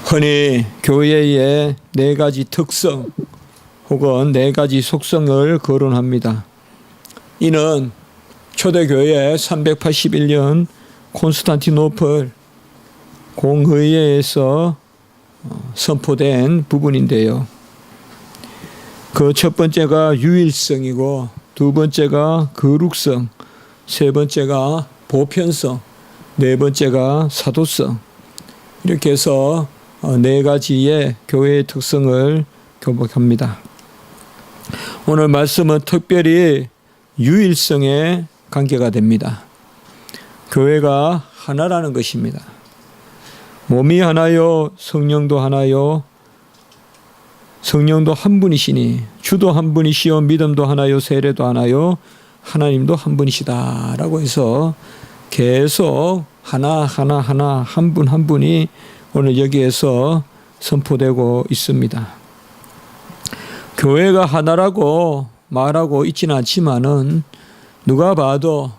흔히 교회의 네 가지 특성 혹은 네 가지 속성을 거론합니다. 이는 초대교회 381년 콘스탄티노플 공의회에서 선포된 부분인데요. 그 첫 번째가 유일성이고, 두 번째가 거룩성, 세 번째가 보편성, 네 번째가 사도성. 이렇게 해서 네 가지의 교회의 특성을 교목합니다. 오늘 말씀은 특별히 유일성에 관계가 됩니다. 교회가 하나라는 것입니다. 몸이 하나요, 성령도 하나요, 성령도 한 분이시니 주도 한 분이시요 믿음도 하나요, 세례도 하나요, 하나님도 한 분이시다라고 해서 계속 하나 한 분 한 분이 오늘 여기에서 선포되고 있습니다. 교회가 하나라고 말하고 있지는 않지만은 누가 봐도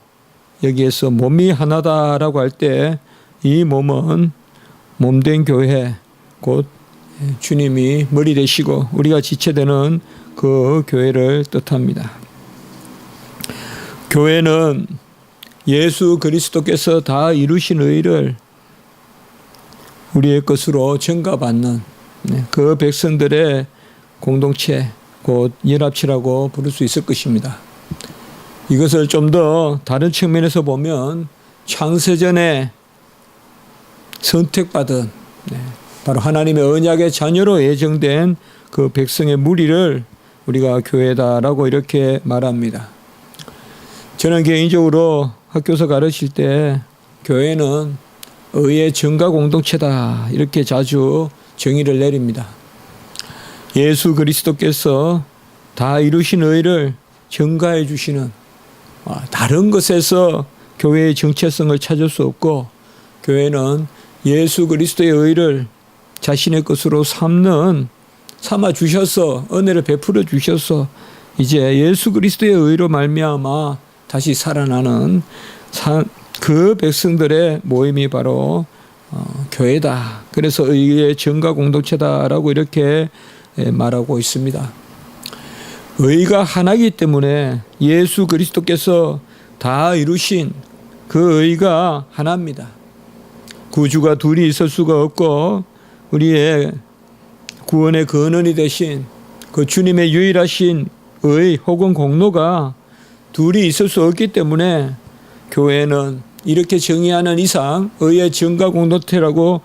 여기에서 몸이 하나다라고 할 때 이 몸은 몸된 교회, 곧 주님이 머리 되시고 우리가 지체되는 그 교회를 뜻합니다. 교회는 예수 그리스도께서 다 이루신 의를 우리의 것으로 전가받는 그 백성들의 공동체, 곧 연합체라고 부를 수 있을 것입니다. 이것을 좀 더 다른 측면에서 보면 창세전에 선택받은 바로 하나님의 언약의 자녀로 예정된 그 백성의 무리를 우리가 교회다라고 이렇게 말합니다. 저는 개인적으로 학교에서 가르칠 때 교회는 의의 전가 공동체다 이렇게 자주 정의를 내립니다. 예수 그리스도께서 다 이루신 의를 전가해 주시는, 다른 것에서 교회의 정체성을 찾을 수 없고, 교회는 예수 그리스도의 의를 자신의 것으로 삼아 주셔서 은혜를 베풀어 주셔서 이제 예수 그리스도의 의로 말미암아 다시 살아나는 그 백성들의 모임이 바로 교회다. 그래서 의의 전가 공동체다라고 이렇게 말하고 있습니다. 의가 하나이기 때문에 예수 그리스도께서 다 이루신 그 의가 하나입니다. 구주가 둘이 있을 수가 없고 우리의 구원의 근원이 되신 그 주님의 유일하신 의 혹은 공로가 둘이 있을 수 없기 때문에 교회는 이렇게 정의하는 이상, 의의 전가 공동체라고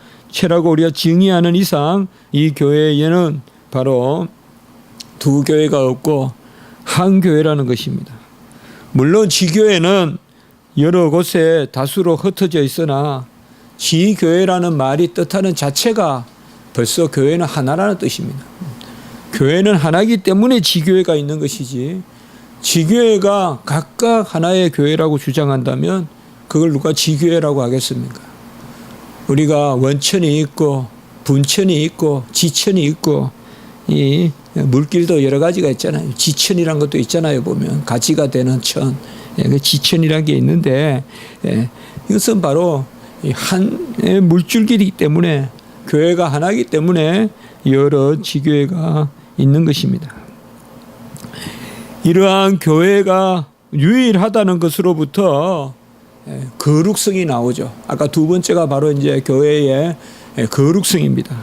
우리가 정의하는 이상 이 교회에는 바로 두 교회가 없고 한 교회라는 것입니다. 물론 지교회는 여러 곳에 다수로 흩어져 있으나 지교회라는 말이 뜻하는 자체가 벌써 교회는 하나라는 뜻입니다. 교회는 하나이기 때문에 지교회가 있는 것이지, 지교회가 각각 하나의 교회라고 주장한다면 그걸 누가 지교회라고 하겠습니까? 우리가 원천이 있고 분천이 있고 지천이 있고 이 물길도 여러 가지가 있잖아요. 지천이란 것도 있잖아요. 보면 가지가 되는 천, 지천이라는 게 있는데 이것은 바로 한 물줄기이기 때문에 교회가 하나이기 때문에 여러 지교회가 있는 것입니다. 이러한 교회가 유일하다는 것으로부터 거룩성이 나오죠. 아까 두 번째가 바로 이제 교회의 거룩성입니다.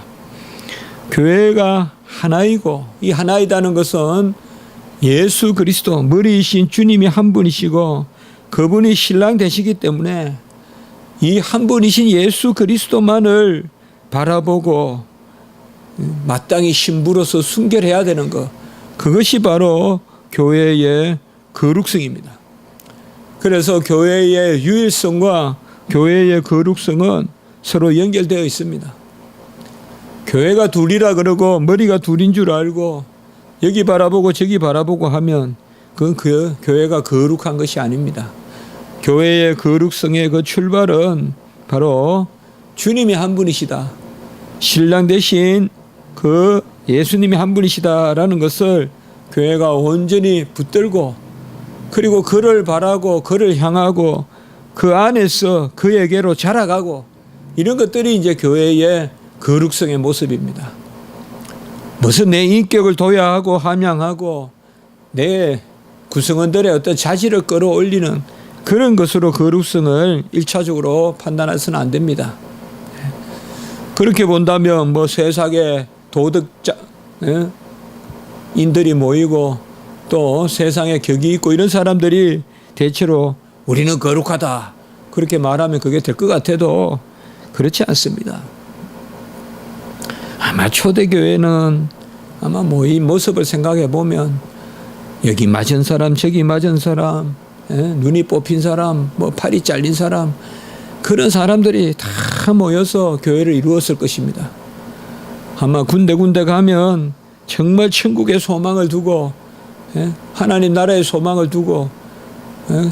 교회가 하나이고 이 하나이다는 것은 예수 그리스도 머리이신 주님이 한 분이시고 그분이 신랑 되시기 때문에 이 한 분이신 예수 그리스도만을 바라보고 마땅히 신부로서 순결해야 되는 것, 그것이 바로 교회의 거룩성입니다. 그래서 교회의 유일성과 교회의 거룩성은 서로 연결되어 있습니다. 교회가 둘이라 그러고 머리가 둘인 줄 알고 여기 바라보고 저기 바라보고 하면 그건 그 교회가 거룩한 것이 아닙니다. 교회의 거룩성의 그 출발은 바로 주님이 한 분이시다, 신랑 대신 그 예수님이 한 분이시다라는 것을 교회가 온전히 붙들고, 그리고 그를 바라고 그를 향하고 그 안에서 그에게로 자라가고, 이런 것들이 이제 교회의 거룩성의 모습입니다. 무슨 내 인격을 도야하고 함양하고 내 구성원들의 어떤 자질을 끌어올리는 그런 것으로 거룩성을 1차적으로 판단해서는 안 됩니다. 그렇게 본다면 뭐 세상에 도덕자인들이 모이고 또 세상에 격이 있고 이런 사람들이 대체로 우리는 거룩하다 그렇게 말하면 그게 될 것 같아도 그렇지 않습니다. 아마 초대교회는 아마 뭐 이 모습을 생각해 보면 여기 맞은 사람 저기 맞은 사람 눈이 뽑힌 사람 뭐 팔이 잘린 사람 그런 사람들이 다 모여서 교회를 이루었을 것입니다. 아마 군데군데 가면 정말 천국의 소망을 두고 하나님 나라의 소망을 두고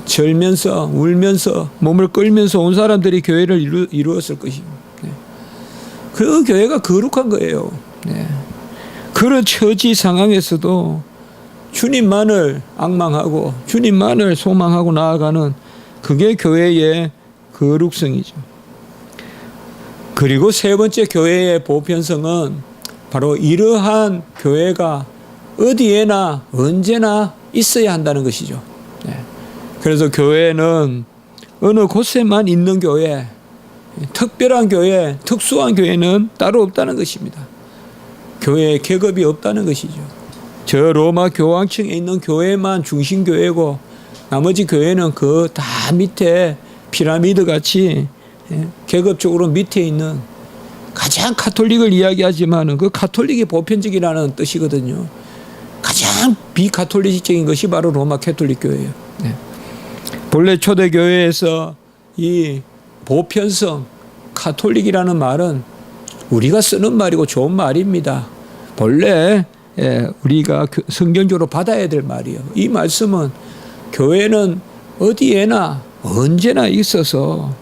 절면서 울면서 몸을 끌면서 온 사람들이 교회를 이루었을 것입니다. 그 교회가 거룩한 거예요. 그런 처지 상황에서도 주님만을 앙망하고 주님만을 소망하고 나아가는 그게 교회의 거룩성이죠. 그리고 세 번째 교회의 보편성은 바로 이러한 교회가 어디에나 언제나 있어야 한다는 것이죠. 그래서 교회는 어느 곳에만 있는 교회, 특별한 교회, 특수한 교회는 따로 없다는 것입니다. 교회에 계급이 없다는 것이죠. 저 로마 교황청에 있는 교회만 중심교회고 나머지 교회는 그 다 밑에 피라미드 같이 계급적으로 밑에 있는 가장 카톨릭을 이야기하지만 그 카톨릭이 보편적이라는 뜻이거든요. 가장 비카톨릭적인 것이 바로 로마 캐톨릭 교회예요. 본래 초대교회에서 이 보편성, 카톨릭이라는 말은 우리가 쓰는 말이고 좋은 말입니다. 본래 우리가 성경적으로 받아야 될 말이에요. 이 말씀은 교회는 어디에나 언제나 있어서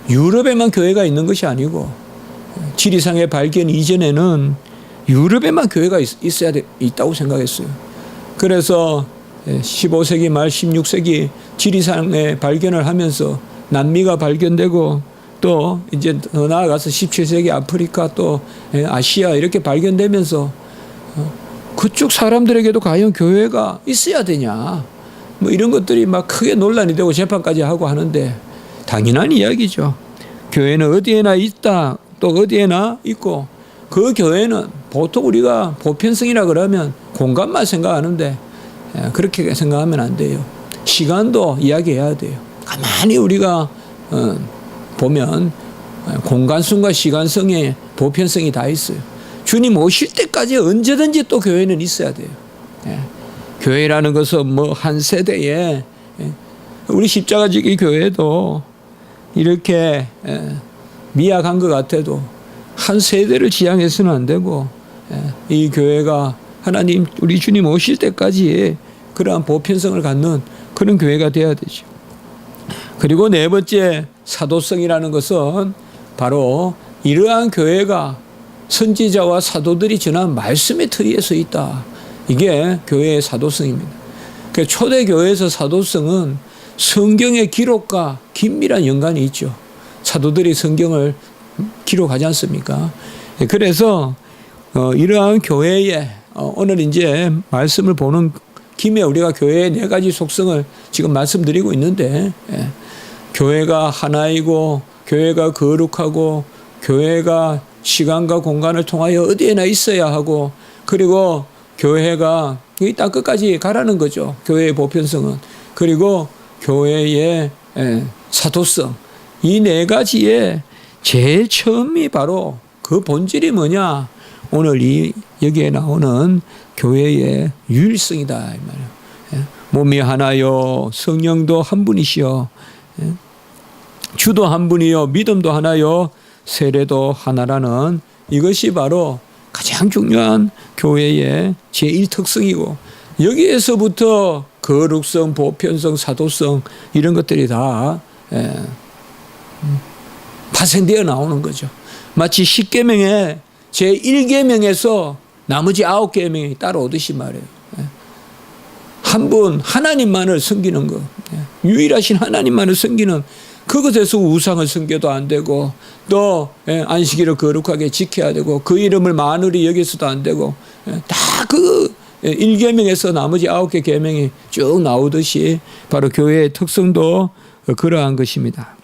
유럽에만 교회가 있는 것이 아니고 지리상의 발견 이전에는 유럽에만 교회가 있다고 생각했어요. 그래서 15세기 말 16세기 지리상의 발견을 하면서 남미가 발견되고 또 이제 더 나아가서 17세기 아프리카 또 아시아 이렇게 발견되면서 그쪽 사람들에게도 과연 교회가 있어야 되냐 뭐 이런 것들이 막 크게 논란이 되고 재판까지 하고 하는데 당연한 이야기죠. 교회는 어디에나 있다 또 어디에나 있고 그 교회는 보통 우리가 보편성이라 그러면 공간만 생각하는데 그렇게 생각하면 안 돼요. 시간도 이야기해야 돼요. 가만히 우리가 보면 공간성과 시간성의 보편성이 다 있어요. 주님 오실 때까지 언제든지 또 교회는 있어야 돼요. 교회라는 것은 뭐 한 세대에 우리 십자가지기 교회도 이렇게 미약한 것 같아도 한 세대를 지향해서는 안 되고 이 교회가 하나님 우리 주님 오실 때까지 그러한 보편성을 갖는 그런 교회가 되어야 되죠. 그리고 네 번째 사도성이라는 것은 바로 이러한 교회가 선지자와 사도들이 전한 말씀의 틀에 서 있다. 이게 교회의 사도성입니다. 그러니까 초대교회에서 사도성은 성경의 기록과 긴밀한 연관이 있죠. 사도들이 성경을 기록하지 않습니까? 그래서 이러한 교회에 오늘 이제 말씀을 보는 김에 우리가 교회의 네 가지 속성을 지금 말씀드리고 있는데 교회가 하나이고 교회가 거룩하고 교회가 시간과 공간을 통하여 어디에나 있어야 하고 그리고 교회가 이 땅 끝까지 가라는 거죠. 교회의 보편성은. 그리고 교회의 사도성. 이 네 가지의 제일 처음이 바로 그 본질이 뭐냐? 오늘 여기에 나오는 교회의 유일성이다. 이 말이에요. 몸이 하나요. 성령도 한 분이시요. 주도 한 분이요. 믿음도 하나요. 세례도 하나라는 이것이 바로 가장 중요한 교회의 제1특성이고 여기에서부터 거룩성, 보편성, 사도성 이런 것들이 다 파생되어 나오는 거죠. 마치 10계명의 제1계명에서 나머지 9계명이 따라오듯이 말이에요. 한 분 하나님만을 섬기는 것, 유일하신 하나님만을 섬기는 그것에서 우상을 섬겨도 안 되고 또 안식일을 거룩하게 지켜야 되고 그 이름을 만으로 여겨서도 안 되고 다 그 1계명에서 나머지 9개 계명이 쭉 나오듯이 바로 교회의 특성도 그러한 것입니다.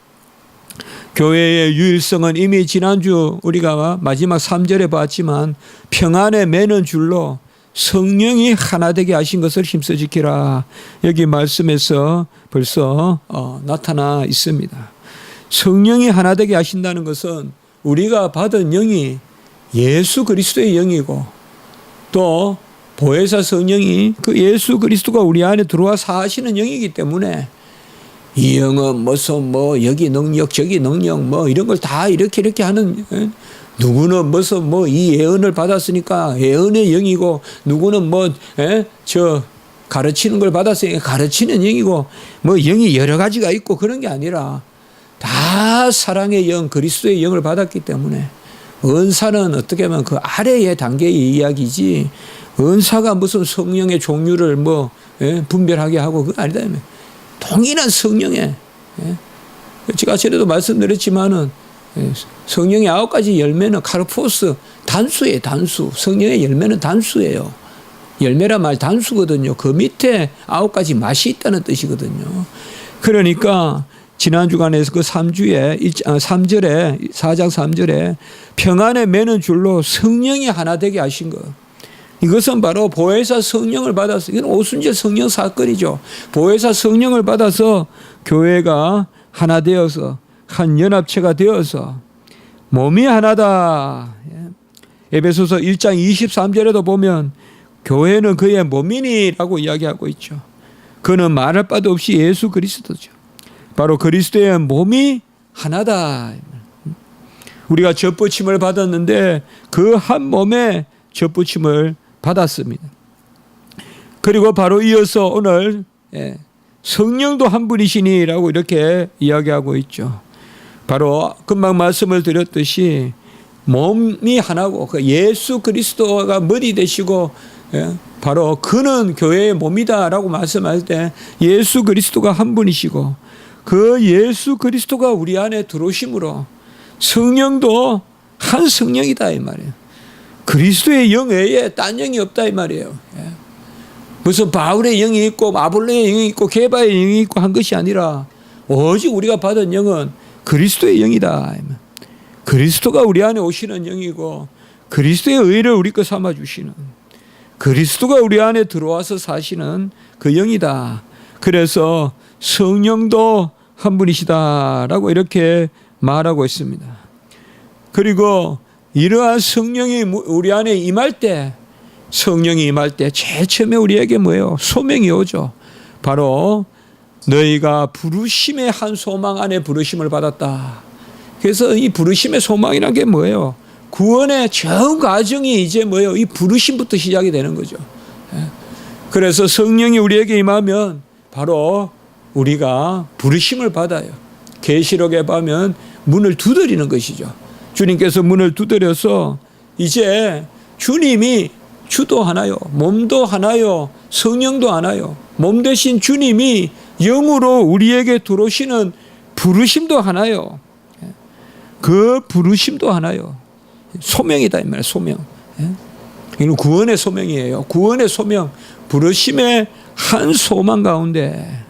교회의 유일성은 이미 지난주 우리가 마지막 3절에 봤지만 평안에 매는 줄로 성령이 하나 되게 하신 것을 힘써 지키라. 여기 말씀에서 벌써 나타나 있습니다. 성령이 하나 되게 하신다는 것은 우리가 받은 영이 예수 그리스도의 영이고 또 보혜사 성령이 그 예수 그리스도가 우리 안에 들어와 사시는 영이기 때문에 이 영은 무슨 뭐 여기 능력 저기 능력 뭐 이런 걸 다 이렇게 하는 누구는 무슨 뭐 이 예언을 받았으니까 예언의 영이고 누구는 뭐 저 가르치는 걸 받았으니까 가르치는 영이고 뭐 영이 여러 가지가 있고 그런 게 아니라 다 사랑의 영 그리스도의 영을 받았기 때문에 은사는 어떻게 보면 그 아래의 단계의 이야기지 은사가 무슨 성령의 종류를 뭐 분별하게 하고 그거 아니다. 동일한 성령에 제가 전에도 말씀드렸지만은 성령의 9가지 열매는 카르포스 단수예요. 단수. 성령의 열매는 단수예요. 열매란 말 단수거든요. 그 밑에 9가지 맛이 있다는 뜻이거든요. 그러니까 지난 주간에서 그 3절에 4장 3절에 평안에 매는 줄로 성령이 하나 되게 하신 것. 이것은 바로 보혜사 성령을 받아서 이건 오순절 성령 사건이죠. 보혜사 성령을 받아서 교회가 하나 되어서 한 연합체가 되어서 몸이 하나다. 에베소서 1장 23절에도 보면 교회는 그의 몸이니라고 이야기하고 있죠. 그는 말할 바도 없이 예수 그리스도죠. 바로 그리스도의 몸이 하나다. 우리가 젖부침을 받았는데 그 한 몸에 젖부침을 받았습니다. 그리고 바로 이어서 오늘 성령도 한 분이시니라고 이렇게 이야기하고 있죠. 바로 금방 말씀을 드렸듯이 몸이 하나고 예수 그리스도가 머리 되시고 바로 그는 교회의 몸이다라고 말씀할 때 예수 그리스도가 한 분이시고 그 예수 그리스도가 우리 안에 들어오심으로 성령도 한 성령이다 이 말이에요. 그리스도의 영 외에 딴 영이 없다 이 말이에요. 무슨 바울의 영이 있고 아볼로의 영이 있고 게바의 영이 있고 한 것이 아니라 오직 우리가 받은 영은 그리스도의 영이다. 그리스도가 우리 안에 오시는 영이고 그리스도의 의를 우리 거 삼아 주시는 그리스도가 우리 안에 들어와서 사시는 그 영이다. 그래서 성령도 한 분이시다라고 이렇게 말하고 있습니다. 그리고 이러한 성령이 우리 안에 임할 때 성령이 임할 때 제일 처음에 우리에게 뭐예요? 소명이 오죠. 바로 너희가 부르심의 한 소망 안에 부르심을 받았다. 그래서 이 부르심의 소망이란 게 뭐예요? 구원의 전 과정이 이제 뭐예요? 이 부르심부터 시작이 되는 거죠. 그래서 성령이 우리에게 임하면 바로 우리가 부르심을 받아요. 계시록에 보면 문을 두드리는 것이죠. 주님께서 문을 두드려서 이제 주님이 주도 하나요, 몸도 하나요, 성령도 하나요. 몸 대신 주님이 영으로 우리에게 들어오시는 부르심도 하나요. 그 부르심도 하나요. 소명이다 이 말이에요. 소명. 이건 구원의 소명이에요. 구원의 소명, 부르심의 한 소망 가운데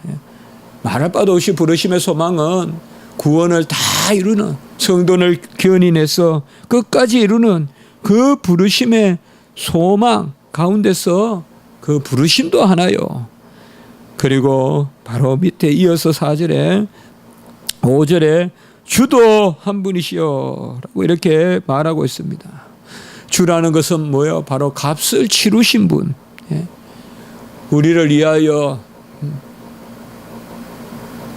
말할 바도 없이 부르심의 소망은 구원을 다 이루는 성도를 견인해서 끝까지 이루는 그 부르심의 소망 가운데서 그 부르심도 하나요. 그리고 바로 밑에 이어서 4절에 5절에 주도 한 분이시여 라고 이렇게 말하고 있습니다. 주라는 것은 뭐예요? 바로 값을 치르신 분. 우리를 위하여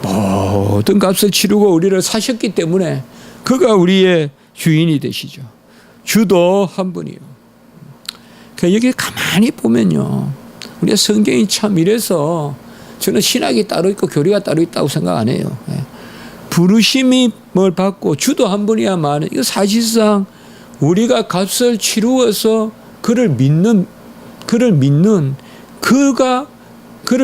모든 값을 치르고 우리를 사셨기 때문에 그가 우리의 주인이 되시죠. 주도 한 분이요. 여기 가만히 보면요. 우리가 성경이 참 이래서 저는 신학이 따로 있고 교리가 따로 있다고 생각 안 해요. 부르심이 뭘 받고 주도 한 분이야만 이거 사실상 우리가 값을 치루어서 그를 믿는 그를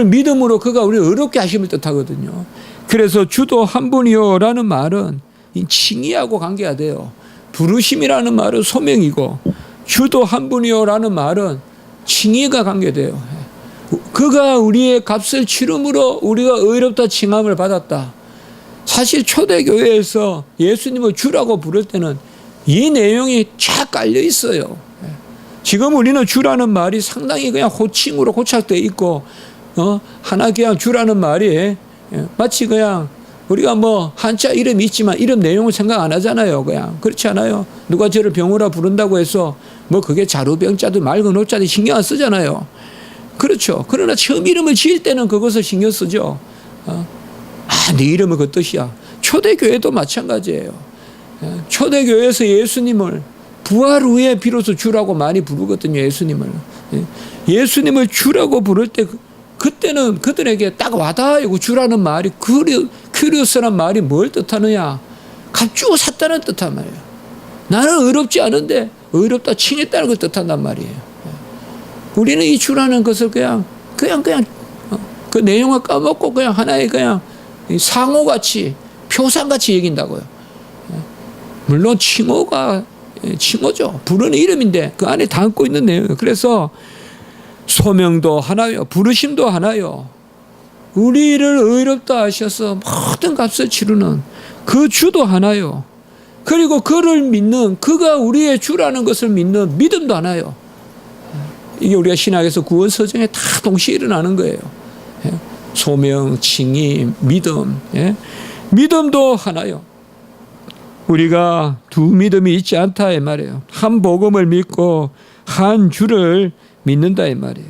믿음으로 그가 우리를 의롭게 하심을 뜻하거든요. 그래서 주도 한 분이요라는 말은 칭의하고 관계가 돼요. 부르심이라는 말은 소명이고 주도 한 분이요라는 말은 칭의가 관계돼요. 그가 우리의 값을 치름으로 우리가 의롭다 칭함을 받았다. 사실 초대교회에서 예수님을 주라고 부를 때는 이 내용이 쫙 깔려 있어요. 지금 우리는 주라는 말이 상당히 그냥 호칭으로 고착되어 있고, 하나 그냥 주라는 말이 마치 그냥 우리가 뭐 한자 이름이 있지만 이름 내용을 생각 안 하잖아요. 그냥 그렇지 않아요. 누가 저를 병우라 부른다고 해서 뭐 그게 자루병자든 맑은 호자든 신경 안 쓰잖아요. 그렇죠. 그러나 처음 이름을 지을 때는 그것을 신경 쓰죠. 네 이름은 그 뜻이야. 초대교회도 마찬가지예요. 초대교회에서 예수님을 부활 후에 비로소 주라고 많이 부르거든요. 예수님을 주라고 부를 때 그때는 그들에게 딱 와닿아요. 주라는 말이 큐리오스란 말이 뭘 뜻하느냐. 값주고 샀다는 뜻한 말이에요. 나는 의롭지 않은데 의롭다 칭했다는 걸 뜻한단 말이에요. 우리는 이 주라는 것을 그냥 그 내용을 까먹고 그냥 하나의 그냥 상호같이 표상같이 여긴다고요. 물론 칭호죠. 부르는 이름인데 그 안에 담고 있는 내용이에요. 그래서 소명도 하나요. 부르심도 하나요. 우리를 의롭다 하셔서 모든 값을 치르는 그 주도 하나요. 그리고 그를 믿는 그가 우리의 주라는 것을 믿는 믿음도 하나요. 이게 우리가 신학에서 구원 서정에 다 동시에 일어나는 거예요. 소명, 칭의, 믿음. 믿음도 하나요. 우리가 두 믿음이 있지 않다 이 말이에요. 한 복음을 믿고 한 주를 믿는다 이 말이에요.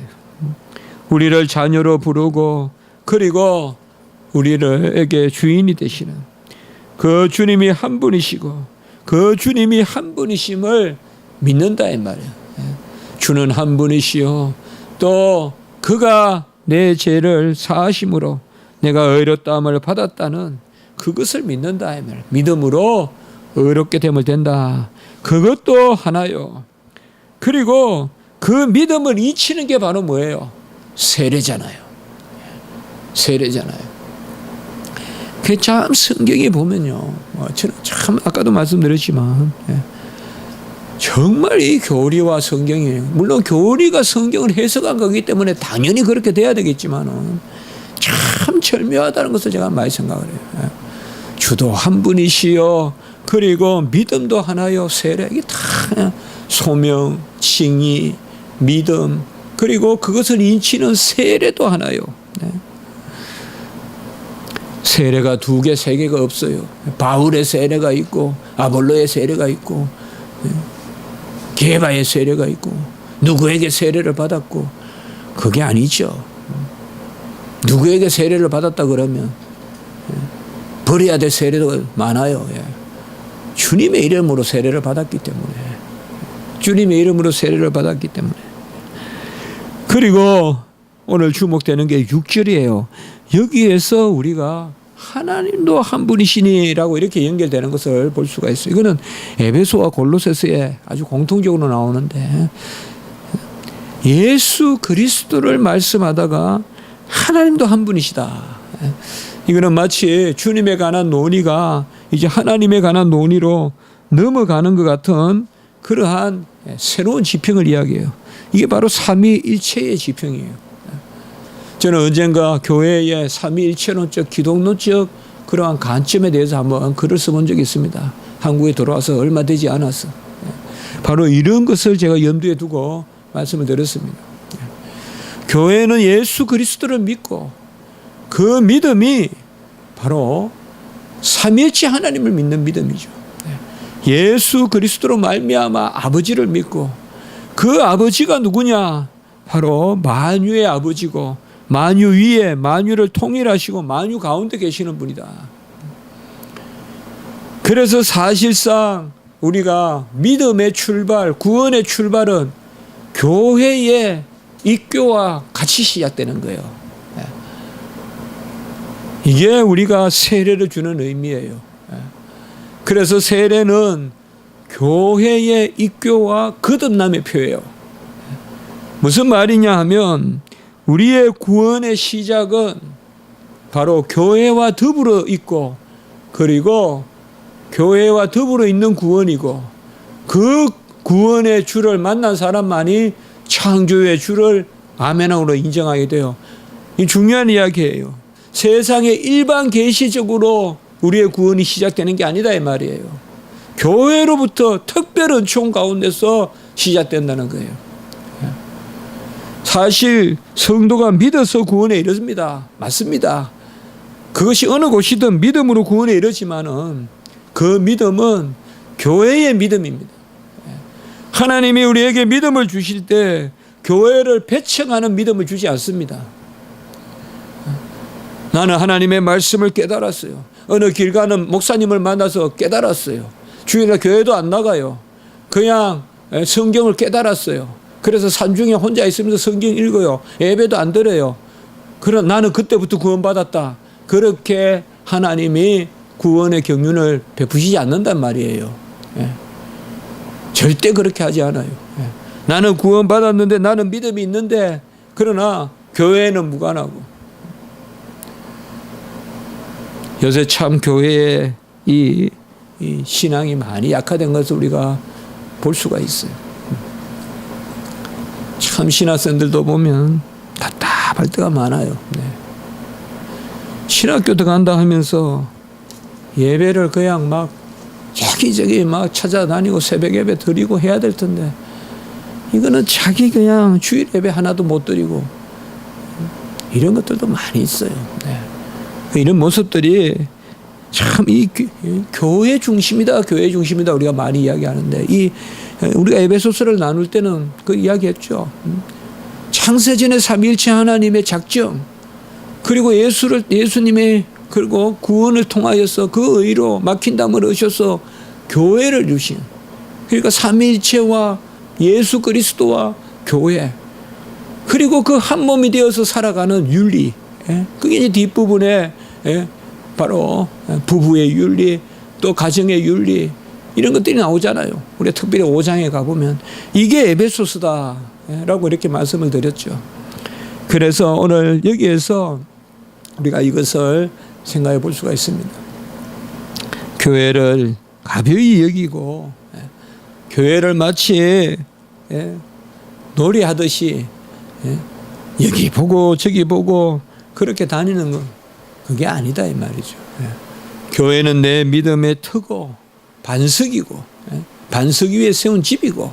우리를 자녀로 부르고 그리고 우리에게 주인이 되시는 그 주님이 한 분이시고 그 주님이 한 분이심을 믿는다 이 말이에요. 주는 한 분이시요 또 그가 내 죄를 사하심으로 내가 의롭다함을 받았다는 그것을 믿는다 이 말이에요. 믿음으로 의롭게 됨을 된다. 그것도 하나요. 그리고 그 믿음을 잊히는 게 바로 뭐예요? 세례잖아요. 그 참 성경에 보면요. 저는 참 아까도 말씀드렸지만 정말 이 교리와 성경이 물론 교리가 성경을 해석한 거기 때문에 당연히 그렇게 돼야 되겠지만 참 절묘하다는 것을 제가 많이 생각을 해요. 주도 한 분이시요 그리고 믿음도 하나요. 세례 이게 다 소명, 칭의, 믿음 그리고 그것을 인치는 세례도 하나요. 세례가 2개, 3개가 없어요. 바울의 세례가 있고 아볼로의 세례가 있고 게바의 세례가 있고 누구에게 세례를 받았고 그게 아니죠. 누구에게 세례를 받았다 그러면 버려야 될 세례도 많아요. 주님의 이름으로 세례를 받았기 때문에 그리고 오늘 주목되는 게 6절이에요. 여기에서 우리가 하나님도 한 분이시니라고 이렇게 연결되는 것을 볼 수가 있어요. 이거는 에베소와 골로새서에 아주 공통적으로 나오는데 예수 그리스도를 말씀하다가 하나님도 한 분이시다. 이거는 마치 주님에 관한 논의가 이제 하나님에 관한 논의로 넘어가는 것 같은 그러한 새로운 지평을 이야기해요. 이게 바로 삼위일체의 지평이에요. 저는 언젠가 교회의 삼위일체론적 기독론적 그러한 관점에 대해서 한번 글을 써본 적이 있습니다. 한국에 돌아와서 얼마 되지 않았어. 바로 이런 것을 제가 염두에 두고 말씀을 드렸습니다. 교회는 예수 그리스도를 믿고 그 믿음이 바로 삼위일체 하나님을 믿는 믿음이죠. 예수 그리스도로 말미암아 아버지를 믿고 그 아버지가 누구냐? 바로 만유의 아버지고 만유 위에 만유를 통일하시고 만유 가운데 계시는 분이다. 그래서 사실상 우리가 믿음의 출발, 구원의 출발은 교회의 입교와 같이 시작되는 거예요. 이게 우리가 세례를 주는 의미예요. 그래서 세례는 교회의 입교와 거듭남의 표예요. 무슨 말이냐 하면 우리의 구원의 시작은 바로 교회와 더불어 있고, 그리고 교회와 더불어 있는 구원이고, 그 구원의 주를 만난 사람만이 창조의 주를 아멘으로 인정하게 돼요. 이 중요한 이야기예요. 세상에 일반 계시적으로 우리의 구원이 시작되는 게 아니다 이 말이에요. 교회로부터 특별 은총 가운데서 시작된다는 거예요. 사실 성도가 믿어서 구원에 이르습니다. 맞습니다. 그것이 어느 곳이든 믿음으로 구원에 이르지만은 그 믿음은 교회의 믿음입니다. 하나님이 우리에게 믿음을 주실 때 교회를 배척하는 믿음을 주지 않습니다. 나는 하나님의 말씀을 깨달았어요. 어느 길 가는 목사님을 만나서 깨달았어요. 주일날 교회도 안 나가요. 그냥 성경을 깨달았어요. 그래서 산중에 혼자 있으면서 성경 읽어요. 예배도 안 드려요. 그럼 나는 그때부터 구원받았다. 그렇게 하나님이 구원의 경륜을 베푸시지 않는단 말이에요. 절대 그렇게 하지 않아요. 나는 구원받았는데, 나는 믿음이 있는데, 그러나 교회는 무관하고. 요새 참 교회의 이 신앙이 많이 약화된 것을 우리가 볼 수가 있어요. 참 신학생들도 보면 답답할 때가 많아요. 신학교 들어간다 하면서 예배를 그냥 막 여기저기 막 찾아다니고 새벽 예배 드리고 해야 될 텐데, 이거는 자기 그냥 주일 예배 하나도 못 드리고 이런 것들도 많이 있어요. 이런 모습들이 참 이 교회 중심이다, 교회 중심이다 우리가 많이 이야기하는데, 우리가 에베소서를 나눌 때는 그 이야기했죠. 창세전의 삼위일체 하나님의 작정, 그리고 예수님의 그리고 구원을 통하여서 그 의로 막힌 담을 얻으셔서 교회를 주신, 그러니까 삼위일체와 예수 그리스도와 교회, 그리고 그 한 몸이 되어서 살아가는 윤리, 그게 이제 뒷부분에 바로 부부의 윤리, 또 가정의 윤리, 이런 것들이 나오잖아요. 우리가 특별히 5장에 가보면 이게 에베소서다라고 이렇게 말씀을 드렸죠. 그래서 오늘 여기에서 우리가 이것을 생각해 볼 수가 있습니다. 교회를 가벼이 여기고 교회를 마치 놀이하듯이 여기 보고 저기 보고 그렇게 다니는 건 그게 아니다 이 말이죠. 교회는 내 믿음의 터고 반석이고, 반석 위에 세운 집이고,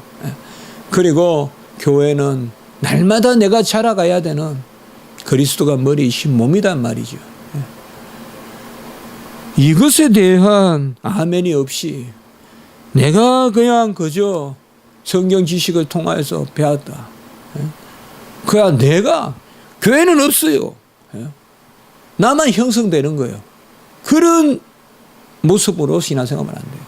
그리고 교회는 날마다 내가 자라가야 되는 그리스도가 머리이신 몸이란 말이죠. 이것에 대한 아멘이 없이 내가 그냥 그저 성경 지식을 통해서 배웠다, 그야 내가, 교회는 없어요. 나만 형성되는 거예요. 그런 모습으로 신앙생활을 안 돼요.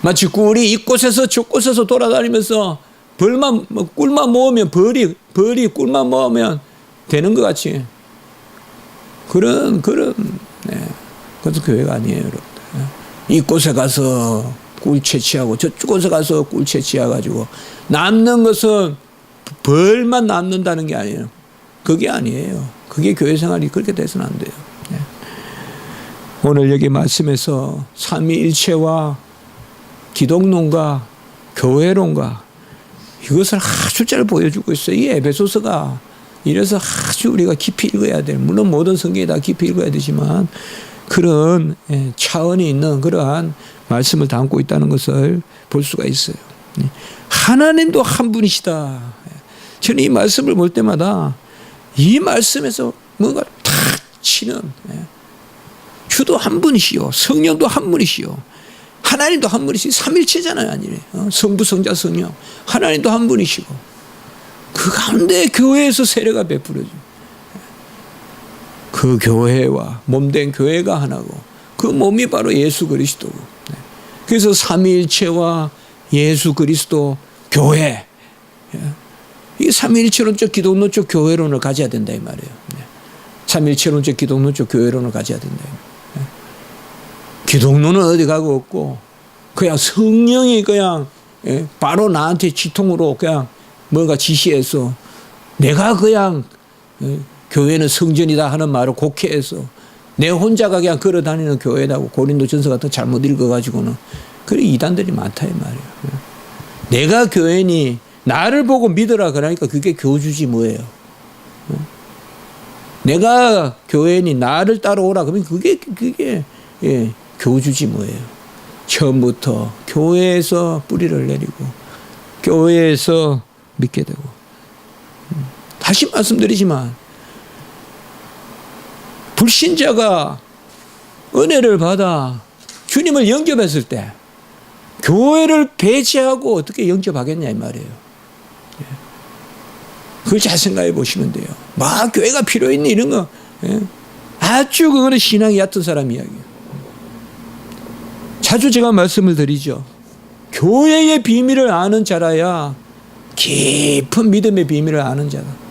마치 꿀이 이곳에서 저곳에서 돌아다니면서 꿀만 모으면 벌이 꿀만 모으면 되는 것 같이, 그런 그것도 교회가 아니에요, 여러분. 이곳에 가서 꿀 채취하고 저쪽에 가서 꿀 채취해가지고 남는 것은 벌만 남는다는 게 아니에요. 그게 아니에요. 그게 교회 생활이 그렇게 돼서는 안 돼요. 오늘 여기 말씀에서 삼위일체와 기독론과 교회론과 이것을 아주 잘 보여주고 있어요. 이 에베소서가 이래서 아주 우리가 깊이 읽어야 돼요. 물론 모든 성경이 다 깊이 읽어야 되지만 그런 차원이 있는 그러한 말씀을 담고 있다는 것을 볼 수가 있어요. 하나님도 한 분이시다. 저는 이 말씀을 볼 때마다 이 말씀에서 뭔가 탁 치는, 주도 한 분이시요, 성령도 한 분이시요, 하나님도 한 분이시요, 삼일체잖아요. 아니래. 성부, 성자, 성령. 하나님도 한 분이시고 그 가운데 교회에서 세례가 베풀어져. 그 교회와 몸된 교회가 하나고 그 몸이 바로 예수 그리스도고. 그래서 삼위일체와 예수 그리스도 교회, 이 삼위일체론적 기독론적 교회론을 가져야 된다 이 말이에요. 삼위일체론적 기독론적 교회론을 가져야 된다. 기독론은 어디 가고 없고 그냥 성령이 그냥 바로 나한테 지통으로 그냥 뭔가 지시해서 내가 그냥 교회는 성전이다 하는 말을 곡해해서 내 혼자가 그냥 걸어다니는 교회라고 고린도전서 같은 거 잘못 읽어가지고는 그래 이단들이 많다 이 말이에요. 내가 교회니 나를 보고 믿으라 그러니까 그게 교주지 뭐예요. 내가 교회니 나를 따라오라 그러면 그게 예, 교주지 뭐예요. 처음부터 교회에서 뿌리를 내리고 교회에서 믿게 되고. 다시 말씀드리지만 불신자가 은혜를 받아 주님을 영접했을 때 교회를 배제하고 어떻게 영접하겠냐 이 말이에요. 그걸 잘 생각해 보시면 돼요. 막 교회가 필요 있니 이런 거 아주 그거는 신앙이 얕은 사람 이야기예요. 자주 제가 말씀을 드리죠. 교회의 비밀을 아는 자라야 깊은 믿음의 비밀을 아는 자다.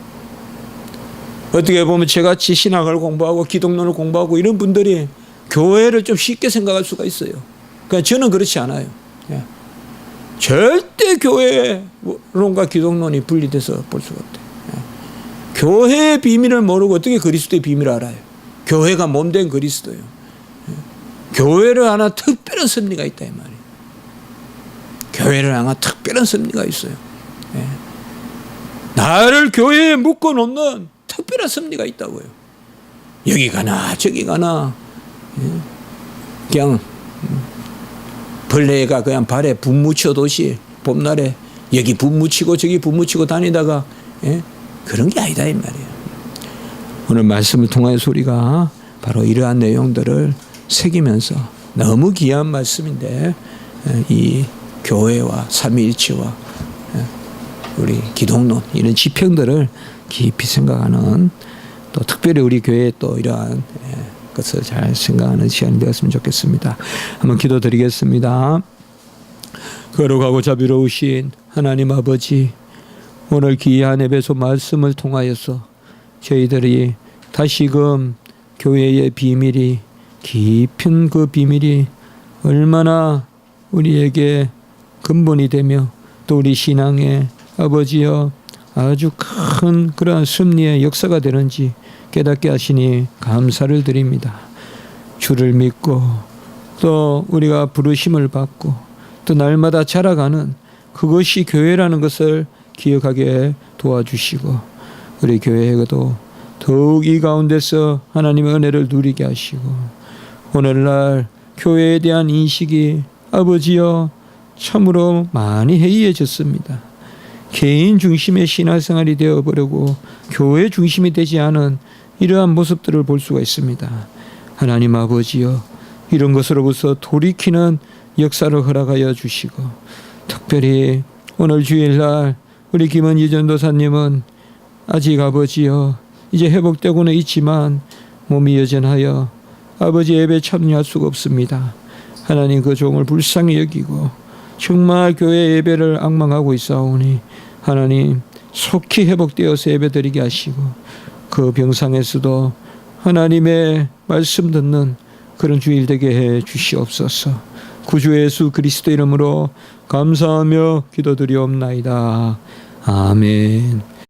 어떻게 보면 저같이 신학을 공부하고 기독론을 공부하고 이런 분들이 교회를 좀 쉽게 생각할 수가 있어요. 그러니까 저는 그렇지 않아요. 절대 교회론과 기독론이 분리돼서 볼 수가 없대요. 교회의 비밀을 모르고 어떻게 그리스도의 비밀을 알아요? 교회가 몸된 그리스도예요. 교회를 하나 특별한 섭리가 있다 이 말이에요. 교회를 하나 특별한 섭리가 있어요. 나를 교회에 묶어놓는 특별한 섭리가 있다고요. 여기 가나 저기 가나 그냥 벌레가 그냥 발에 분 묻혀도시 봄날에 여기 분 묻히고 저기 분 묻히고 다니다가 그런 게 아니다 이 말이에요. 오늘 말씀을 통하여서 우리가 바로 이러한 내용들을 새기면서 너무 귀한 말씀인데 이 교회와 삼위일체와 우리 기독론 이런 지평들을 깊이 생각하는 또 특별히 우리 교회에 또 이러한 것을 잘 생각하는 시간이 되었으면 좋겠습니다. 한번 기도드리겠습니다. 거룩하고 자비로우신 하나님 아버지, 오늘 귀한 에베소 말씀을 통하여서 저희들이 다시금 교회의 비밀이 깊은 그 비밀이 얼마나 우리에게 근본이 되며 또 우리 신앙의 아버지여 아주 큰 그러한 승리의 역사가 되는지 깨닫게 하시니 감사를 드립니다. 주를 믿고 또 우리가 부르심을 받고 또 날마다 자라가는 그것이 교회라는 것을 기억하게 도와주시고 우리 교회에도 더욱 이 가운데서 하나님의 은혜를 누리게 하시고 오늘날 교회에 대한 인식이 아버지여 참으로 많이 해이해졌습니다. 개인 중심의 신앙생활이 되어버리고 교회 중심이 되지 않은 이러한 모습들을 볼 수가 있습니다. 하나님 아버지여 이런 것으로부터 돌이키는 역사를 허락하여 주시고 특별히 오늘 주일날 우리 김은희 전도사님은 아직 아버지여 이제 회복되고는 있지만 몸이 여전하여 아버지 예배에 참여할 수가 없습니다. 하나님 그 종을 불쌍히 여기고 정말 교회 예배를 앙망하고 있사오니 하나님 속히 회복되어서 예배드리게 하시고 그 병상에서도 하나님의 말씀 듣는 그런 주일 되게 해 주시옵소서. 구주 예수 그리스도 이름으로 감사하며 기도드리옵나이다. 아멘.